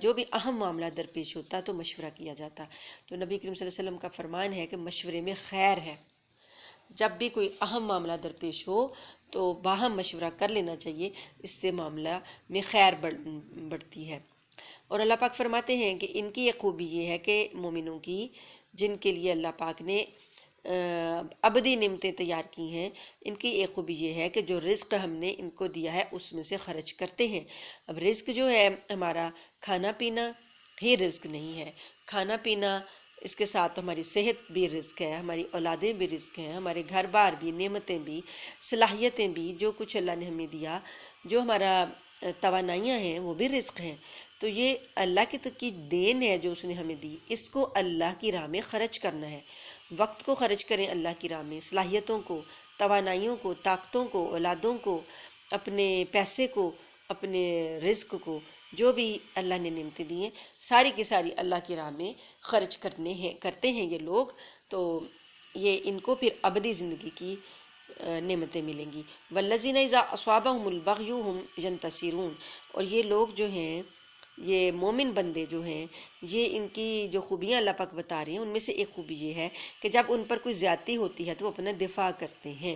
جو بھی اہم معاملہ درپیش ہوتا تو مشورہ کیا جاتا. تو نبی کریم صلی اللہ علیہ وسلم کا فرمان ہے کہ مشورے میں خیر ہے. جب بھی کوئی اہم معاملہ درپیش ہو تو باہم مشورہ کر لینا چاہیے، اس سے معاملہ میں خیر بڑھتی ہے. اور اللہ پاک فرماتے ہیں کہ ان کی ایک خوبی یہ ہے کہ مومنوں کی جن کے لیے اللہ پاک نے ابدی نعمتیں تیار کی ہیں، ان کی ایک خوبی یہ ہے کہ جو رزق ہم نے ان کو دیا ہے اس میں سے خرچ کرتے ہیں. اب رزق جو ہے ہمارا کھانا پینا ہی رزق نہیں ہے، کھانا پینا اس کے ساتھ ہماری صحت بھی رزق ہے، ہماری اولادیں بھی رزق ہیں، ہمارے گھر بار بھی، نعمتیں بھی، صلاحیتیں بھی، جو کچھ اللہ نے ہمیں دیا، جو ہمارا توانائیاں ہیں وہ بھی رزق ہیں. تو یہ اللہ کی دین ہے جو اس نے ہمیں دی، اس کو اللہ کی راہ میں خرچ کرنا ہے. وقت کو خرچ کریں اللہ کی راہ میں، صلاحیتوں کو، توانائیوں کو، طاقتوں کو، اولادوں کو، اپنے پیسے کو، اپنے رزق کو، جو بھی اللہ نے نعمتیں دی ہیں ساری کی ساری اللہ کی راہ میں خرچ کرتے ہیں یہ لوگ. تو یہ ان کو پھر ابدی زندگی کی نعمتیں ملیں گی. والذین اذا اصابهم البغی هم ینتصرون، اور یہ لوگ جو ہیں، یہ مومن بندے جو ہیں، یہ ان کی جو خوبیاں اللہ پاک بتا رہے ہیں ان میں سے ایک خوبی یہ ہے کہ جب ان پر کوئی زیادتی ہوتی ہے تو وہ اپنا دفاع کرتے ہیں.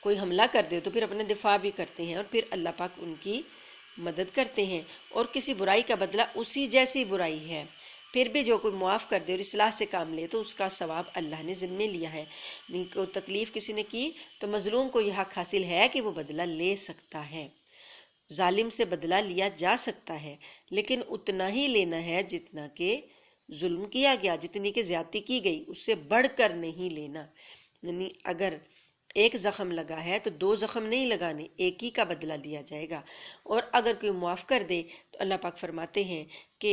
کوئی حملہ کر دے تو پھر اپنا دفاع بھی کرتے ہیں اور پھر اللہ پاک ان کی مدد کرتے ہیں. اور کسی برائی کا بدلہ اسی جیسی برائی ہے، پھر بھی جو کوئی معاف کر دے اور اصلاح سے کام لے تو اس کا ثواب اللہ نے ذمے لیا ہے. کو تکلیف کسی نے کی تو مظلوم کو یہ حق حاصل ہے کہ وہ بدلہ لے سکتا ہے. ظالم سے بدلہ لیا جا سکتا ہے لیکن اتنا ہی لینا ہے جتنا کہ ظلم کیا گیا، جتنی کہ زیادتی کی گئی، اس سے بڑھ کر نہیں لینا. یعنی اگر ایک زخم لگا ہے تو 2 زخم نہیں لگانے، ایک ہی کا بدلہ دیا جائے گا. اور اگر کوئی معاف کر دے تو اللہ پاک فرماتے ہیں کہ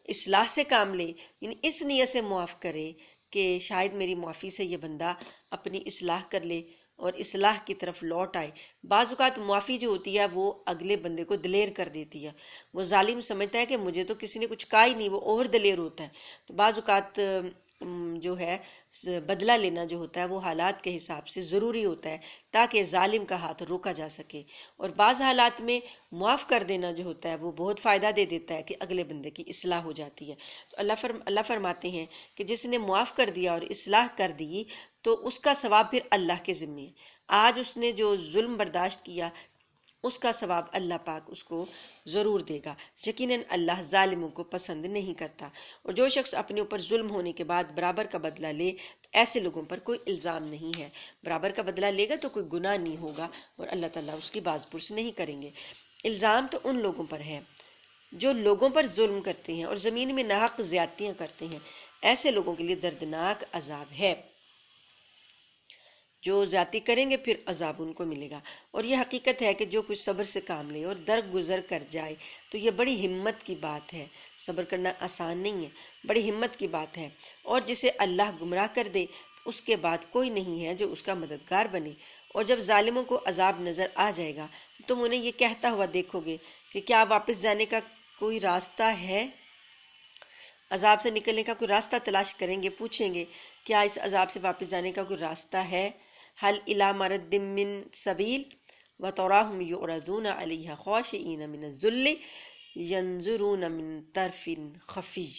اصلاح سے کام لے، یعنی اس نیت سے معاف کرے کہ شاید میری معافی سے یہ بندہ اپنی اصلاح کر لے اور اصلاح کی طرف لوٹ آئے۔ بعض اوقات معافی جو ہوتی ہے وہ اگلے بندے کو دلیر کر دیتی ہے۔ وہ ظالم سمجھتا ہے کہ مجھے تو کسی نے کچھ کہا ہی نہیں، وہ اور دلیر ہوتا ہے۔ تو بعض اوقات جو ہے بدلہ لینا جو ہوتا ہے وہ حالات کے حساب سے ضروری ہوتا ہے تاکہ ظالم کا ہاتھ روکا جا سکے، اور بعض حالات میں معاف کر دینا جو ہوتا ہے وہ بہت فائدہ دے دیتا ہے کہ اگلے بندے کی اصلاح ہو جاتی ہے۔ تو اللہ فرماتے ہیں کہ جس نے معاف کر دیا اور اصلاح کر دی تو اس کا ثواب پھر اللہ کے ذمے ہے۔ آج اس نے جو ظلم برداشت کیا اس کا ثواب اللہ پاک اس کو ضرور دے گا۔ یقیناً اللہ ظالموں کو پسند نہیں کرتا، اور جو شخص اپنے اوپر ظلم ہونے کے بعد برابر کا بدلہ لے تو ایسے لوگوں پر کوئی الزام نہیں ہے۔ برابر کا بدلہ لے گا تو کوئی گناہ نہیں ہوگا اور اللہ تعالیٰ اس کی باز پرس نہیں کریں گے۔ الزام تو ان لوگوں پر ہے جو لوگوں پر ظلم کرتے ہیں اور زمین میں ناحق زیادتیاں کرتے ہیں، ایسے لوگوں کے لیے دردناک عذاب ہے۔ جو زیادتی کریں گے پھر عذاب ان کو ملے گا۔ اور یہ حقیقت ہے کہ جو کچھ صبر سے کام لے اور درگزر کر جائے تو یہ بڑی ہمت کی بات ہے۔ صبر کرنا آسان نہیں ہے، بڑی ہمت کی بات ہے۔ اور جسے اللہ گمراہ کر دے تو اس کے بعد کوئی نہیں ہے جو اس کا مددگار بنے۔ اور جب ظالموں کو عذاب نظر آ جائے گا تو تم انہیں یہ کہتا ہوا دیکھو گے کہ کیا واپس جانے کا کوئی راستہ ہے؟ عذاب سے نکلنے کا کوئی راستہ تلاش کریں گے، پوچھیں گے کیا اس عذاب سے واپس جانے کا کوئی راستہ ہے؟ حل الی مرد من سبیل وتراہم یعرضون علیہا خاشعین من الذل ینظرون من طرف خفی،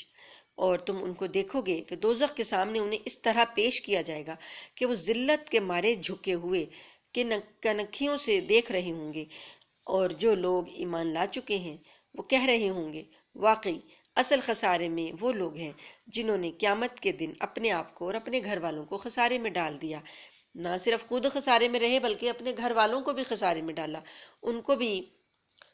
اور تم ان کو دیکھو گے کہ دوزخ کے سامنے انہیں اس طرح پیش کیا جائے گا کہ وہ ذلت کے مارے جھکے ہوئے کنکھیوں سے دیکھ رہے ہوں گے، اور جو لوگ ایمان لا چکے ہیں وہ کہہ رہے ہوں گے واقعی اصل خسارے میں وہ لوگ ہیں جنہوں نے قیامت کے دن اپنے آپ کو اور اپنے گھر والوں کو خسارے میں ڈال دیا۔ نہ صرف خود خسارے میں رہے بلکہ اپنے گھر والوں کو بھی خسارے میں ڈالا، ان کو بھی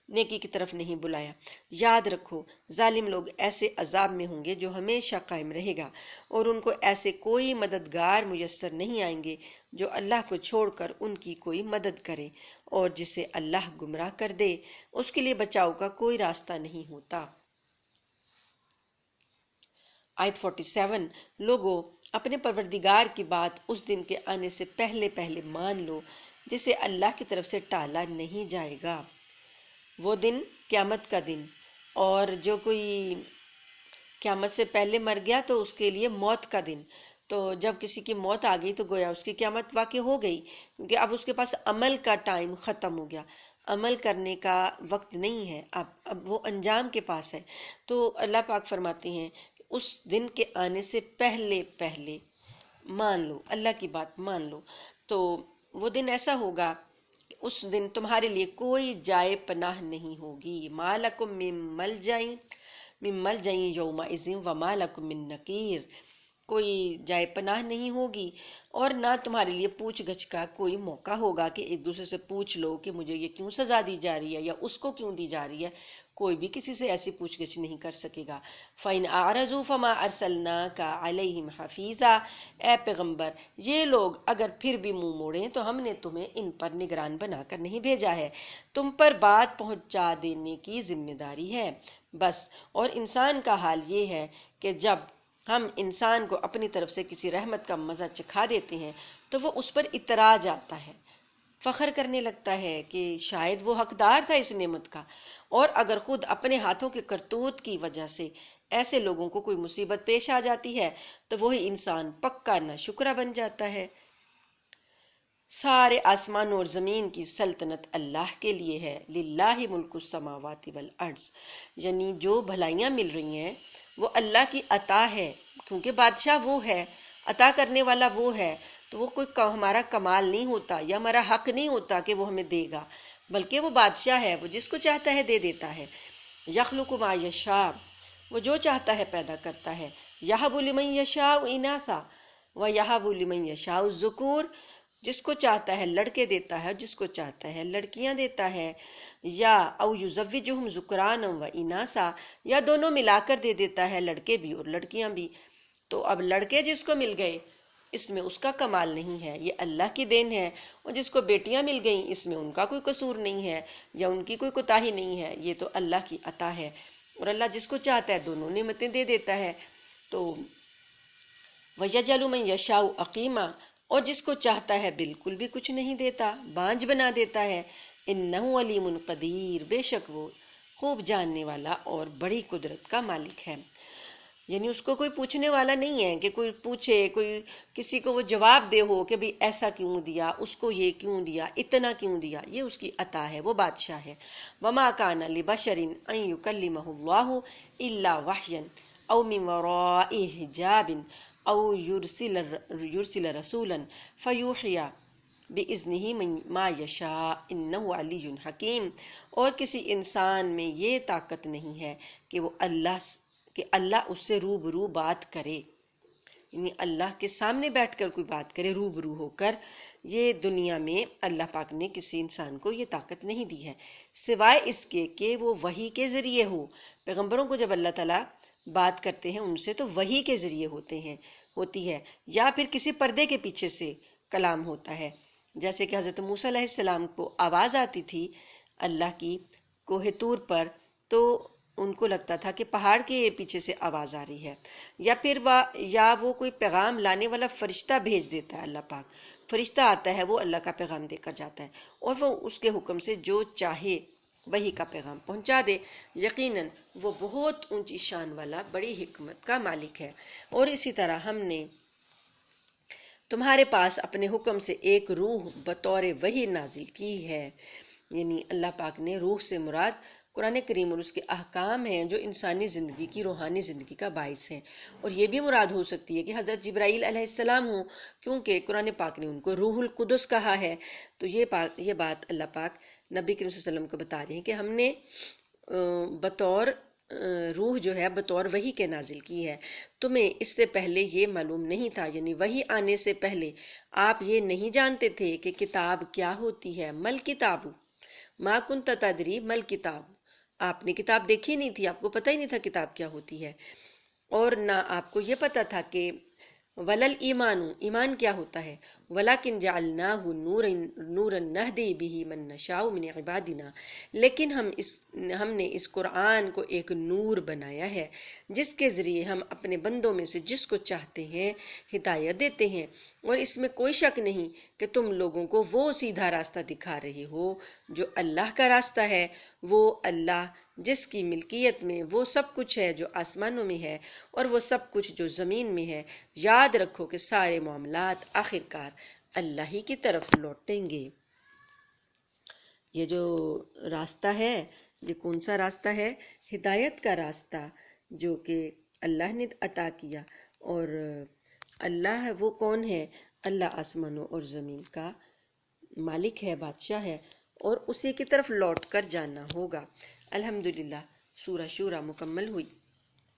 نیکی کی طرف نہیں بلایا۔ یاد رکھو ظالم لوگ ایسے عذاب میں ہوں گے جو ہمیشہ قائم رہے گا، اور ان کو ایسے کوئی مددگار میسر نہیں آئیں گے جو اللہ کو چھوڑ کر ان کی کوئی مدد کرے، اور جسے اللہ گمراہ کر دے اس کے لیے بچاؤ کا کوئی راستہ نہیں ہوتا۔ آیت 47، لوگو اپنے پروردگار کی بات اس دن کے آنے سے پہلے پہلے مان لو جسے اللہ کی طرف سے ٹالا نہیں جائے گا۔ وہ دن قیامت کا دن، اور جو کوئی قیامت سے پہلے مر گیا تو اس کے لیے موت کا دن۔ تو جب کسی کی موت آ گئی تو گویا اس کی قیامت واقع ہو گئی، کیونکہ اب اس کے پاس عمل کا ٹائم ختم ہو گیا، عمل کرنے کا وقت نہیں ہے، اب وہ انجام کے پاس ہے۔ تو اللہ پاک فرماتے ہیں اس دن کے آنے سے پہلے پہلے مان لو، اللہ کی بات مان لو۔ تو وہ دن ایسا ہوگا کہ اس دن تمہارے لیے کوئی جائے پناہ نہیں ہوگی۔ ما لکم من ملجأ یومئذ وما لکم من نکیر، کوئی جائے پناہ نہیں ہوگی، اور نہ تمہارے لیے پوچھ گچھ کا کوئی موقع ہوگا کہ ایک دوسرے سے پوچھ لو کہ مجھے یہ کیوں سزا دی جا رہی ہے یا اس کو کیوں دی جا رہی ہے۔ کوئی بھی کسی سے ایسی پوچھ گچھ نہیں کر سکے گا۔ فَإِنْ أَعْرَضُوا فَمَا أَرْسَلْنَاكَ عَلَيْهِمْ حَفِيظًا، اے پیغمبر یہ لوگ اگر پھر بھی منہ موڑیں تو ہم نے تمہیں ان پر نگران بنا کر نہیں بھیجا ہے، تم پر بات پہنچا دینے کی ذمہ داری ہے بس۔ اور انسان کا حال یہ ہے کہ جب ہم انسان کو اپنی طرف سے کسی رحمت کا مزہ چکھا دیتے ہیں تو وہ اس پر اطراج آتا ہے، فخر کرنے لگتا ہے کہ شاید وہ حقدار تھا اس نعمت کا، اور اگر خود اپنے ہاتھوں کے کرتوت کی وجہ سے ایسے لوگوں کو کوئی مصیبت پیش آ جاتی ہے تو وہی انسان پکا ناشکرا بن جاتا ہے۔ سارے آسمانوں اور زمین کی سلطنت اللہ کے لیے ہے، للہ ملک السماوات والارض، یعنی جو بھلائیاں مل رہی ہیں وہ اللہ کی عطا ہے، کیونکہ بادشاہ وہ ہے، عطا کرنے والا وہ ہے، تو وہ کوئی ہمارا کمال نہیں ہوتا یا ہمارا حق نہیں ہوتا کہ وہ ہمیں دے گا، بلکہ وہ بادشاہ ہے، وہ جس کو چاہتا ہے دے دیتا ہے۔ یخلق ما یشاء، وہ جو چاہتا ہے پیدا کرتا ہے۔ یہب لمن یشاء اناثا ویہب لمن یشاء الذکور، جس کو چاہتا ہے لڑکے دیتا ہے، جس کو چاہتا ہے لڑکیاں دیتا ہے، یا او یزوجہم ذکرانا و اناثا، یا دونوں ملا کر دے دیتا ہے، لڑکے بھی اور لڑکیاں بھی۔ تو اب لڑکے جس کو مل گئے اس میں اس کا کمال نہیں ہے، یہ اللہ کی دین ہے، اور جس کو بیٹیاں مل گئیں اس میں ان کا کوئی قصور نہیں ہے یا ان کی کوئی کوتاہی نہیں ہے، یہ تو اللہ کی عطا ہے، اور اللہ جس کو چاہتا ہے دونوں نعمتیں دے دیتا ہے۔ تو وَيَجْعَلُ مَن يَشَاءُ عَقِيمًا، اور جس کو چاہتا ہے بالکل بھی کچھ نہیں دیتا، بانجھ بنا دیتا ہے۔ انہ علیم قدیر، بے شک وہ خوب جاننے والا اور بڑی قدرت کا مالک ہے۔ یعنی اس کو کوئی پوچھنے والا نہیں ہے کہ کوئی پوچھے، کوئی کسی کو وہ جواب دے ہو کہ بھئی ایسا کیوں دیا، اس کو یہ کیوں دیا، اتنا کیوں دیا۔ یہ اس کی عطا ہے، وہ بادشاہ ہے۔ وما کان لبشر ان یکلمہ اللہ الا وحیا او من وراء حجاب او یرسل رسولا فیوحی بِإِذْنِهِ ما یشاء انہ علی حکیم۔ اور کسی انسان میں یہ طاقت نہیں ہے کہ اللہ اس سے روبرو بات کرے، یعنی اللہ کے سامنے بیٹھ کر کوئی بات کرے روبرو ہو کر۔ یہ دنیا میں اللہ پاک نے کسی انسان کو یہ طاقت نہیں دی ہے، سوائے اس کے کہ وہ وحی کے ذریعے ہو۔ پیغمبروں کو جب اللہ تعالیٰ بات کرتے ہیں ان سے تو وحی کے ذریعے ہوتی ہے، یا پھر کسی پردے کے پیچھے سے کلام ہوتا ہے، جیسے کہ حضرت موسیٰ علیہ السلام کو آواز آتی تھی اللہ کی کوہ طور پر، تو ان کو لگتا تھا کہ پہاڑ کے پیچھے سے آواز آ رہی ہے، یا وہ کوئی پیغام لانے والا فرشتہ بھیج دیتا ہے اللہ پاک، فرشتہ آتا ہے وہ اللہ کا پیغام دے کر جاتا ہے، اور وہ اس کے حکم سے جو چاہے وہی کا پیغام پہنچا دے۔ یقیناً وہ بہت اونچی شان والا بڑی حکمت کا مالک ہے۔ اور اسی طرح ہم نے تمہارے پاس اپنے حکم سے ایک روح بطور وحی نازل کی ہے۔ یعنی اللہ پاک نے روح سے مراد قرآن کریم اور اس کے احکام ہیں جو انسانی زندگی کی روحانی زندگی کا باعث ہیں، اور یہ بھی مراد ہو سکتی ہے کہ حضرت جبرائیل علیہ السلام ہوں، کیونکہ قرآن پاک نے ان کو روح القدس کہا ہے۔ تو یہ بات اللہ پاک نبی کریم صلی اللہ علیہ وسلم کو بتا رہے ہیں کہ ہم نے بطور روح جو ہے بطور وحی کے نازل کی ہے، تمہیں اس سے پہلے یہ معلوم نہیں تھا، یعنی وحی آنے سے پہلے آپ یہ نہیں جانتے تھے کہ کتاب کیا ہوتی ہے۔ مل کتاب ما کنت تدری مل کتاب، آپ نے کتاب دیکھی نہیں تھی، آپ کو پتہ ہی نہیں تھا کتاب کیا ہوتی ہے، اور نہ آپ کو یہ پتہ تھا کہ ولل ایمان، ایمان کیا ہوتا ہے، ولیکن جعلناہ نورا نہدی بہ من نشاء من عبادنا، لیکن ہم نے اس قرآن کو ایک نور بنایا ہے جس کے ذریعے ہم اپنے بندوں میں سے جس کو چاہتے ہیں ہدایت دیتے ہیں، اور اس میں کوئی شک نہیں کہ تم لوگوں کو وہ سیدھا راستہ دکھا رہے ہو جو اللہ کا راستہ ہے۔ وہ اللہ جس کی ملکیت میں وہ سب کچھ ہے جو آسمانوں میں ہے اور وہ سب کچھ جو زمین میں ہے۔ یاد رکھو کہ سارے معاملات آخرکار اللہ ہی کی طرف لوٹیں گے۔ یہ جو راستہ ہے، یہ کون سا راستہ ہے؟ ہدایت کا راستہ جو کہ اللہ نے عطا کیا، اور اللہ وہ کون ہے؟ اللہ آسمانوں اور زمین کا مالک ہے، بادشاہ ہے، اور اسی کی طرف لوٹ کر جانا ہوگا۔ الحمدللہ، سورہ شورى مکمل ہوئی۔